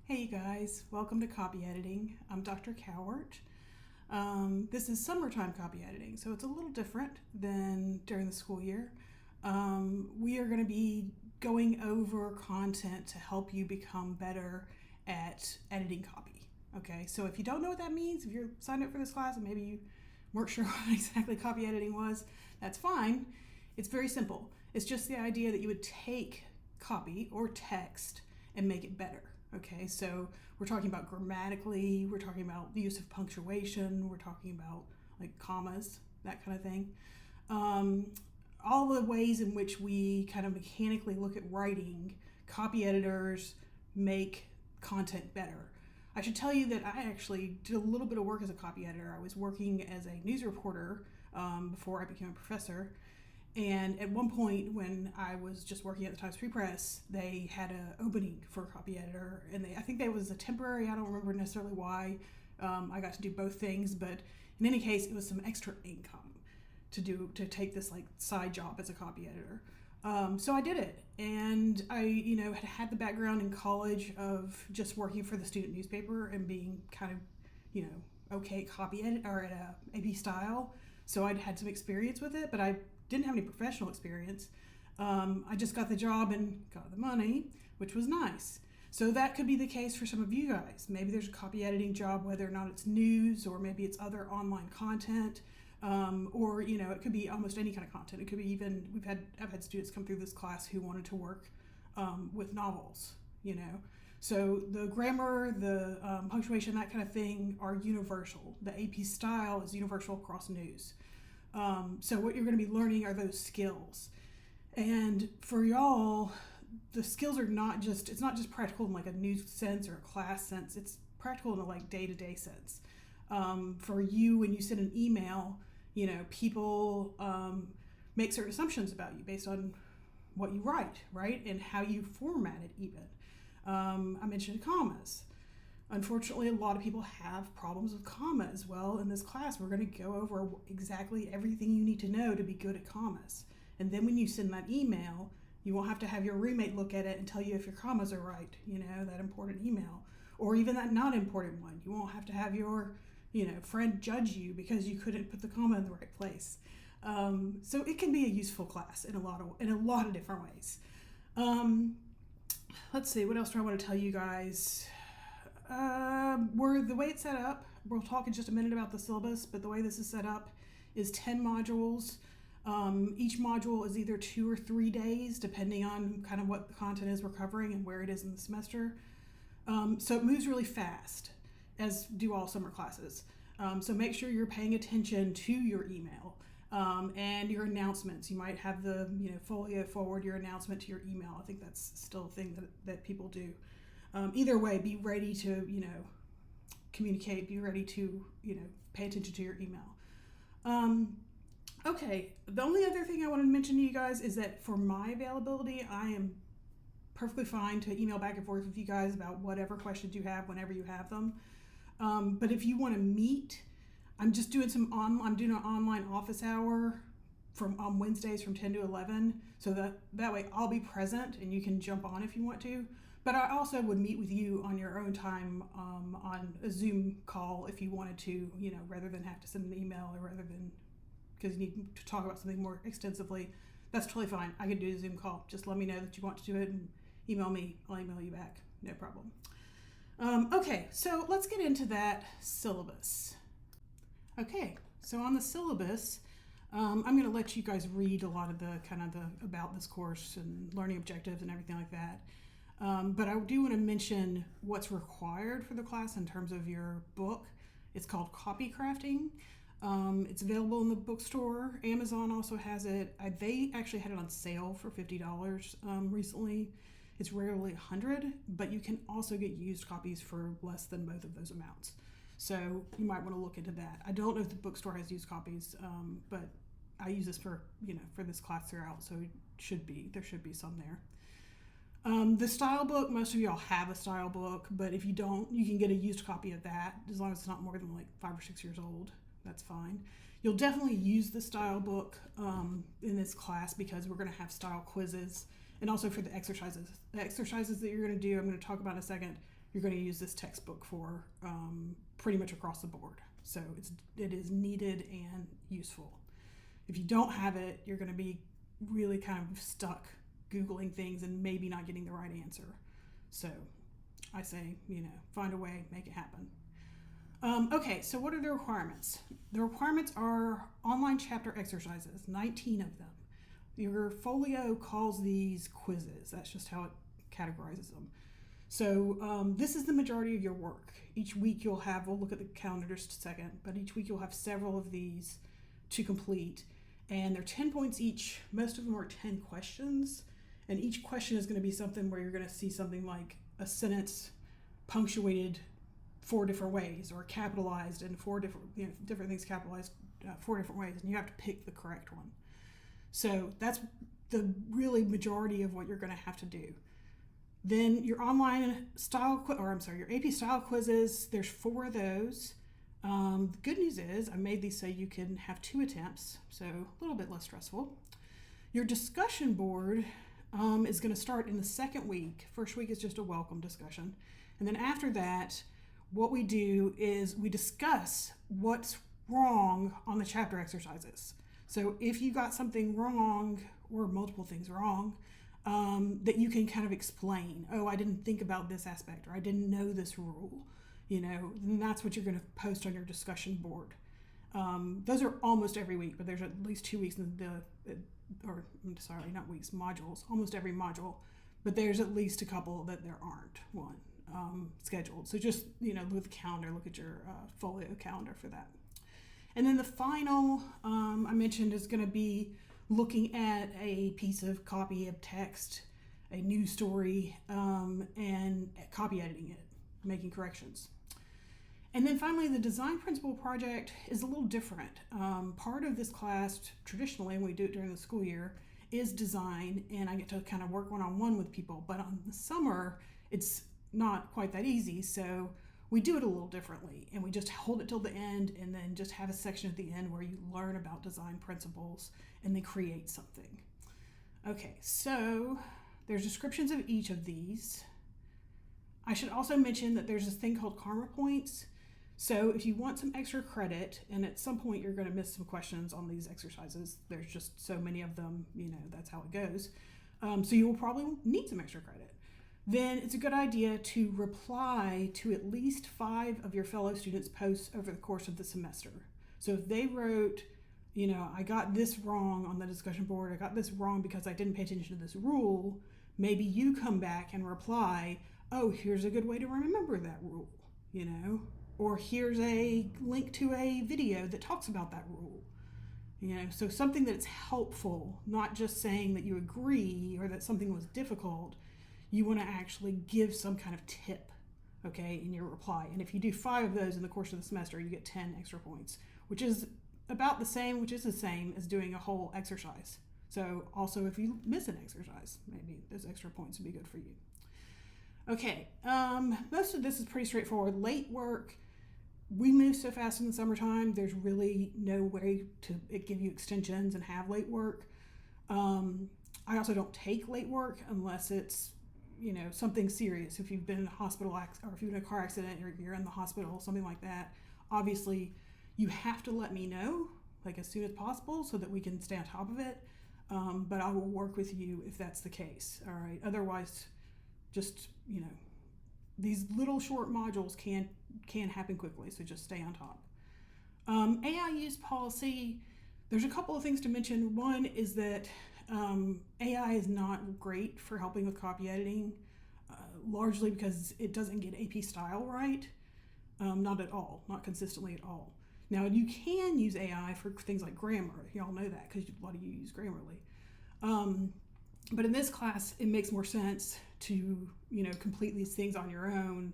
Hey you guys, welcome to Copy Editing. I'm Dr. Cowart. This is summertime copy editing, so it's a little different than during the school year. We are going to be going over content to help you become better at editing copy. Okay, so if you don't know what that means, if you're signed up for this class and maybe you weren't sure what exactly copy editing was, that's fine. It's very simple. It's just the idea that you would take copy or text and make it better. Okay, so we're talking about grammatically, we're talking about the use of punctuation, we're talking about like commas, that kind of thing. Um, all the ways in which we kind of mechanically look at writing, copy editors make content better. I should tell you that I actually did a little bit of work as a copy editor. I was working as a news reporter before I became a professor. And at one point, when I was just working at the Times Free Press, they had an opening for a copy editor, and I think that was a temporary. I don't remember necessarily why. I got to do both things, but in any case, it was some extra income to take this like side job as a copy editor. So I did it, and I had the background in college of just working for the student newspaper and being kind of okay copy edit or at a AP style. So I'd had some experience with it, but I didn't have any professional experience. I just got the job and got the money, which was nice. So that could be the case for some of you guys. Maybe there's a copy editing job, whether or not it's news or maybe it's other online content, or it could be almost any kind of content. It could be even I've had students come through this class who wanted to work with novels. So the grammar, the punctuation, that kind of thing are universal. The AP style is universal across news. So what you're going to be learning are those skills. And for y'all, the skills are it's not just practical in like a news sense or a class sense. It's practical in a like day-to-day sense. For you, when you send an email, people make certain assumptions about you based on what you write, right? And how you format it even. I mentioned commas. Unfortunately, a lot of people have problems with commas. Well, in this class, we're going to go over exactly everything you need to know to be good at commas. And then when you send that email, you won't have to have your roommate look at it and tell you if your commas are right, that important email. Or even that not important one. You won't have to have your, friend judge you because you couldn't put the comma in the right place. So it can be a useful class in a lot of different ways. Let's see, what else do I want to tell you guys? The way it's set up, we'll talk in just a minute about the syllabus, but the way this is set up is 10 modules. Each module is either 2 or 3 days, depending on kind of what the content is we're covering and where it is in the semester. So it moves really fast, as do all summer classes. So make sure you're paying attention to your email and your announcements. You might have the folio forward your announcement to your email. I think that's still a thing that people do. Either way, be ready to, communicate, be ready to, pay attention to your email. Okay, the only other thing I wanted to mention to you guys is that for my availability, I am perfectly fine to email back and forth with you guys about whatever questions you have whenever you have them. But if you want to meet, I'm doing an online office hour on Wednesdays from 10 to 11, so that way I'll be present and you can jump on if you want to. But I also would meet with you on your own time on a Zoom call if you wanted to, rather than have to send an email or rather than because you need to talk about something more extensively. That's totally fine. I can do a Zoom call. Just let me know that you want to do it and email me. I'll email you back. No problem. Okay, so let's get into that syllabus. Okay, so on the syllabus, I'm going to let you guys read a lot of the about this course and learning objectives and everything like that. But I do want to mention what's required for the class in terms of your book. It's called Copy Crafting. It's available in the bookstore. Amazon also has it. They actually had it on sale for $50 recently. It's rarely $100, but you can also get used copies for less than both of those amounts. So you might want to look into that. I don't know if the bookstore has used copies, but I use this for this class throughout, so there should be some there. The style book, most of y'all have a style book, but if you don't, you can get a used copy of that as long as it's not more than like 5 or 6 years old. That's fine. You'll definitely use the style book in this class because we're going to have style quizzes and also for the exercises. The exercises that you're going to do, I'm going to talk about in a second, you're going to use this textbook for pretty much across the board. So it is needed and useful. If you don't have it, you're going to be really kind of stuck Googling things and maybe not getting the right answer. So I say, find a way, make it happen. Okay, so what are the requirements? The requirements are online chapter exercises, 19 of them. Your folio calls these quizzes. That's just how it categorizes them. So this is the majority of your work. Each week you'll have, we'll look at the calendar just a second, but each week you'll have several of these to complete. And they're 10 points each. Most of them are 10 questions. And each question is going to be something where you're going to see something like a sentence punctuated 4 different ways, or capitalized in 4 different, different things capitalized 4 different ways, and you have to pick the correct one. So that's the really majority of what you're going to have to do. Then your online your AP style quizzes, there's 4 of those. The good news is I made these so you can have 2 attempts, so a little bit less stressful. Your discussion board is going to start in the second week. First week is just a welcome discussion. And then after that, what we do is we discuss what's wrong on the chapter exercises. So if you got something wrong or multiple things wrong, that you can kind of explain, oh, I didn't think about this aspect, or I didn't know this rule, and that's what you're going to post on your discussion board. Those are almost every week, but there's at least 2 weeks modules, almost every module, but there's at least a couple that there aren't one scheduled. So just, with the calendar, look at your folio calendar for that. And then the final, I mentioned, is going to be looking at a piece of copy of text, a news story, and copy editing it, making corrections. And then finally, the design principle project is a little different. Part of this class, traditionally, when we do it during the school year, is design, and I get to kind of work one-on-one with people. But on the summer, it's not quite that easy, so we do it a little differently, and we just hold it till the end and then just have a section at the end where you learn about design principles and then create something. Okay, so there's descriptions of each of these. I should also mention that there's this thing called Karma Points. So if you want some extra credit, and at some point you're going to miss some questions on these exercises, there's just so many of them, that's how it goes. So you will probably need some extra credit. Then it's a good idea to reply to at least 5 of your fellow students' posts over the course of the semester. So if they wrote, I got this wrong on the discussion board, I got this wrong because I didn't pay attention to this rule, maybe you come back and reply, oh, here's a good way to remember that rule, or here's a link to a video that talks about that rule. So something that's helpful, not just saying that you agree or that something was difficult. You want to actually give some kind of tip, okay, in your reply. And if you do 5 of those in the course of the semester, you get 10 extra points, which is the same as doing a whole exercise. So also if you miss an exercise, maybe those extra points would be good for you. Okay, most of this is pretty straightforward. Late work, we move so fast in the summertime, there's really no way to give you extensions and have late work. I also don't take late work unless it's something serious. If you've been in a hospital or if you've been in a car accident or you're in the hospital, something like that, obviously you have to let me know as soon as possible so that we can stay on top of it. But I will work with you if that's the case. All right. Otherwise, just, these little short modules can happen quickly. So just stay on top. AI use policy. There's a couple of things to mention. One is that AI is not great for helping with copy editing, largely because it doesn't get AP style right. Not at all, not consistently at all. Now, you can use AI for things like grammar. Y'all know that because a lot of you use Grammarly. But in this class, it makes more sense to, complete these things on your own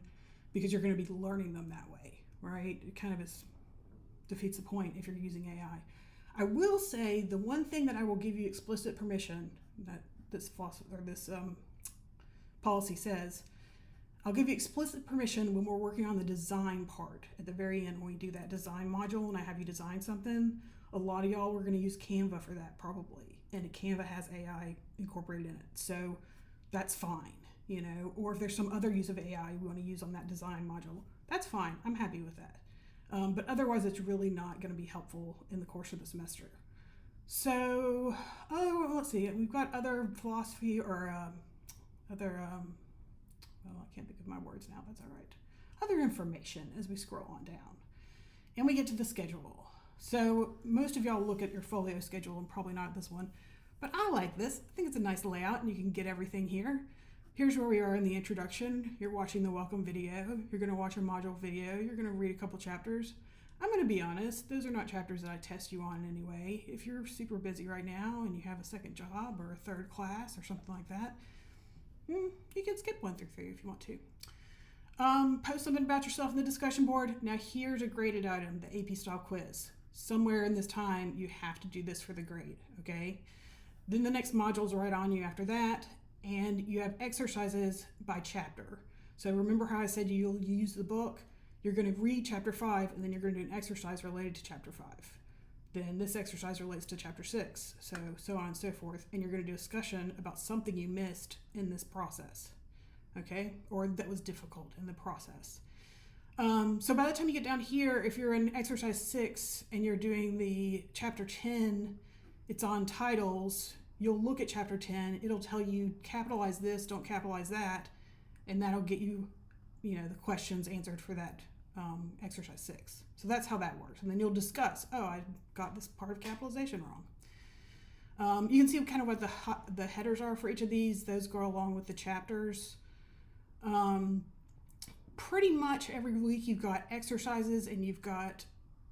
because you're going to be learning them that way, right? It kind of defeats the point if you're using AI. I will say the one thing that I will give you explicit permission that this policy says, I'll give you explicit permission when we're working on the design part at the very end when we do that design module and I have you design something. A lot of y'all were going to use Canva for that probably, and Canva has AI incorporated in it, so that's fine. or if there's some other use of AI we want to use on that design module, that's fine. I'm happy with that. But otherwise, it's really not going to be helpful in the course of the semester. So, let's see. We've got other philosophy or I can't think of my words now. That's all right. Other information as we scroll on down. And we get to the schedule. So most of y'all look at your folio schedule and probably not this one, but I like this. I think it's a nice layout and you can get everything here. Here's where we are in the introduction. You're watching the welcome video. You're going to watch a module video. You're going to read a couple chapters. I'm going to be honest, those are not chapters that I test you on in any way. If you're super busy right now and you have a second job or a third class or something like that, you can skip 1 through 3 if you want to. Post something about yourself in the discussion board. Now here's a graded item, the AP style quiz. Somewhere in this time, you have to do this for the grade, okay? Then the next module's right on you after that, and you have exercises by chapter. So remember how I said you'll use the book? You're going to read chapter 5, and then you're going to do an exercise related to chapter 5. Then this exercise relates to chapter 6, so on and so forth, and you're going to do a discussion about something you missed in this process, okay? Or that was difficult in the process. So by the time you get down here, if you're in exercise 6 and you're doing the chapter 10, it's on titles, you'll look at chapter 10, it'll tell you capitalize this, don't capitalize that, and that'll get you, the questions answered for that exercise 6. So that's how that works. And then you'll discuss, I got this part of capitalization wrong. You can see kind of what the headers are for each of these. Those go along with the chapters. Pretty much every week you've got exercises and you've got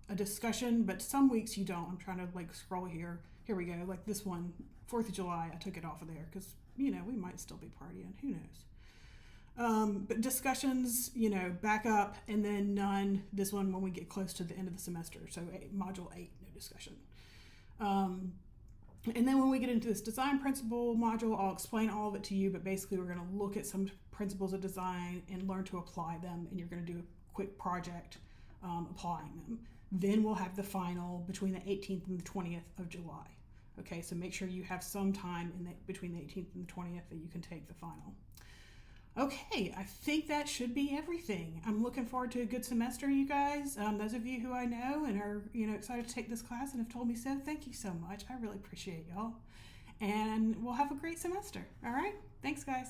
a discussion, but some weeks you don't. I'm trying to scroll here. Here we go. Like this one, 4th of July, I took it off of there because, we might still be partying. Who knows? But discussions, back up, and then none, this one when we get close to the end of the semester. So module 8, no discussion. And then when we get into this design principle module, I'll explain all of it to you, but basically we're going to look at some principles of design and learn to apply them, and you're going to do a quick project applying them. Then we'll have the final between the 18th and the 20th of July. Okay, so make sure you have some time between the 18th and the 20th that you can take the final. Okay, I think that should be everything. I'm looking forward to a good semester, you guys. Those of you who I know and are, excited to take this class and have told me so, thank you so much. I really appreciate y'all. And we'll have a great semester. All right? Thanks, guys.